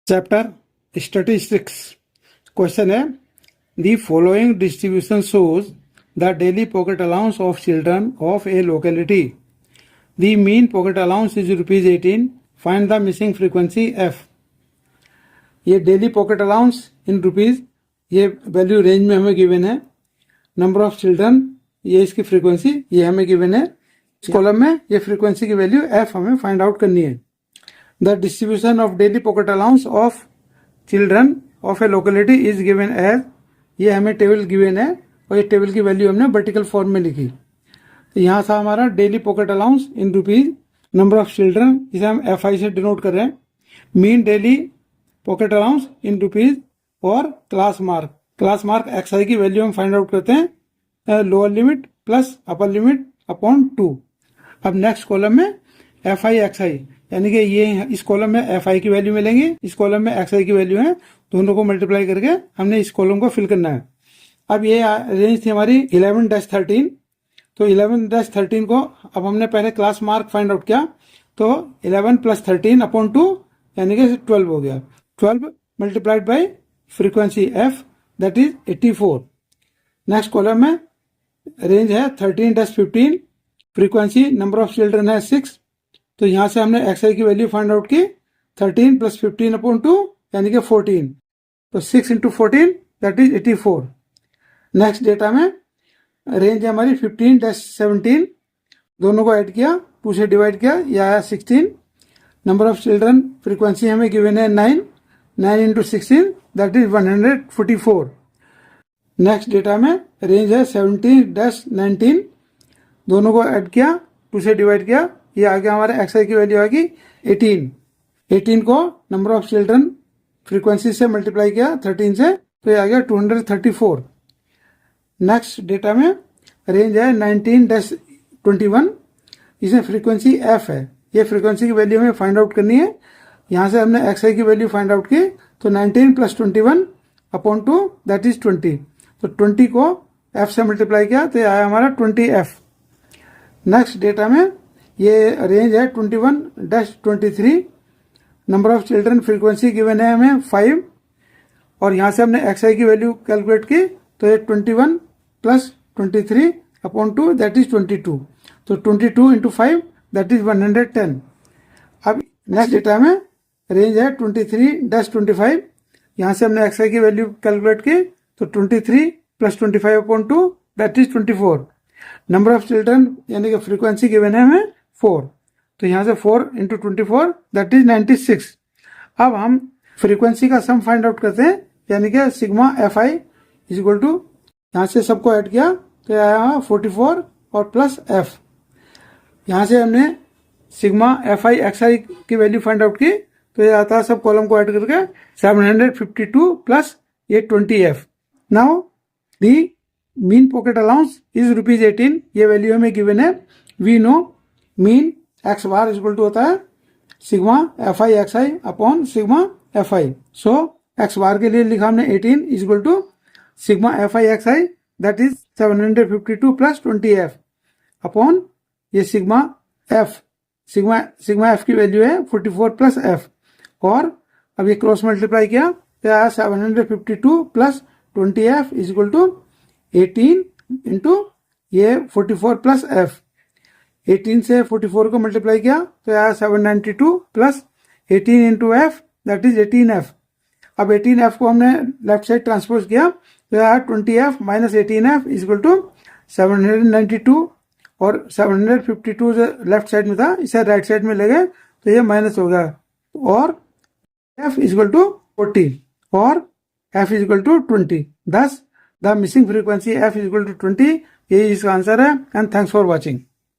Chapter statistics. Question है the following distribution shows the daily pocket allowance of children of a locality. The mean pocket allowance is ₹18। Find the missing frequency F. ये daily pocket allowance in rupees, ये value range में हमें given है। Number of children, ये इसकी frequency ये हमें given है। इस कॉलम में ये फ्रीक्वेंसी की वैल्यू एफ हमें फाइंड आउट करनी है। The distribution of daily pocket allowance of children of a locality is given as, ये हमें टेबल गिवन है और ये टेबल की वैल्यू हमने वर्टिकल फॉर्म में लिखी। तो यहाँ था हमारा daily pocket allowance in rupees, number of children जिसे हम FI से डिनोट कर रहे हैं, mean daily pocket allowance in rupees और class mark. Class mark XI की वैल्यू हम फाइंड आउट करते हैं lower limit plus upper limit upon 2। अब नेक्स्ट कॉलम में FI XI, यानी कि ये इस कॉलम में FI की वैल्यू मिलेंगी, इस कॉलम में XI की वैल्यू है, दोनों को मल्टीप्लाई करके हमने इस कॉलम को फिल करना है। अब ये रेंज थी हमारी 11-13, तो 11-13 को अब हमने पहले क्लास मार्क फाइंड आउट किया, तो 11 + 13 अपॉन 2 यानी कि 12 हो गया। 12 multiplied by frequency F, that is 84। Next column में रेंज है 13-15, फ्रीक्वेंसी नंबर ऑफ चिल्ड्रन है 6, तो यहां से हमने XI की वैल्यू फाइंड आउट की 13 + 15 अपॉन 2 यानी कि 14, तो 6 × 14 दैट इज 84। नेक्स्ट डेटा में रेंज है हमारी 15-17, दोनों को ऐड किया, 2 से डिवाइड किया, यह आया 16। नंबर ऑफ चिल्ड्रन फ्रीक्वेंसी हमें गिवन है 9, 9 × 16 दैट इज 144। नेक्स्ट डेटा में रेंज है 17-19, दोनों को ऐड किया, 2 से डिवाइड किया, ये आ गया हमारे XI की वैल्यू आ गई 18। 18 को नंबर ऑफ चिल्ड्रन फ्रीक्वेंसी से मल्टीप्लाई किया 13 से, तो ये आ गया 234। नेक्स्ट डेटा में रेंज है 19-21, इसमें फ्रीक्वेंसी F है, ये फ्रीक्वेंसी की वैल्यू हमें फाइंड आउट करनी है। यहाँ से हमने XI की वैल्यू फाइंड आउट की, तो 19 + 21 अपॉन 2 दैट इज 20, तो 20 को F से मल्टीप्लाई किया, तो ये आया हमारा 20F। नेक्स्ट डेटा में ये रेंज है 21-23, number of children frequency given है हमें 5, और यहाँ से हमने XI की वैल्यू कैलकुलेट की, तो ये 21 + 23 अपॉन 2 दैट इज 22, तो 22 × 5 दैट इज 110। अब नेक्स्ट डेटा में रेंज है 23-25, यहाँ से हमने XI की वैल्यू कैलकुलेट की, तो 23 + 25 upon 2 that is 24। Number of children यानी कि फ्रीक्वेंसी गिवन है हमें 4, तो यहाँ से 4 × 24 दैट इज 96। अब हम फ्रीक्वेंसी का सम फाइंड आउट करते हैं, यानी कि sigma FI is equal to, यहाँ से सबको ऐड किया तो आया 44 और प्लस F। यहाँ से हमने सिग्मा FI XI की वैल्यू फाइंड आउट की, तो ये आता है सब कॉलम को ऐड करके 752 प्लस ये 20F। Now the mean pocket allowance is ₹18, ये वैल्यू हमें गिवन है। We know mean X bar is equal to होता है sigma FI XI upon sigma FI। So X bar के लिए लिखा हमने 18 is equal to sigma FI XI that is 752 plus 20F upon ये सिग्मा F, सिग्मा F की value है 44 plus F, और अब ये क्रॉस मल्टीप्लाई किया तो आया 752 plus 20F is equal to 18 × ये 44 प्लस F। 18 से 44 को मल्टीप्लाई किया तो आया 792 plus 18 × F that is 18F। अब 18F को हमने लेफ्ट साइड ट्रांसपोज किया तो आया 20F minus 18F is equal to 792, और 752 जो लेफ्ट साइड में था इसे राइट साइड में ले गए तो ये माइनस हो गया, और F इज इक्वल टू 40 और F is equal to 20। Thus the missing frequency F is equal to 20, यही इसका आंसर है। And thanks for watching.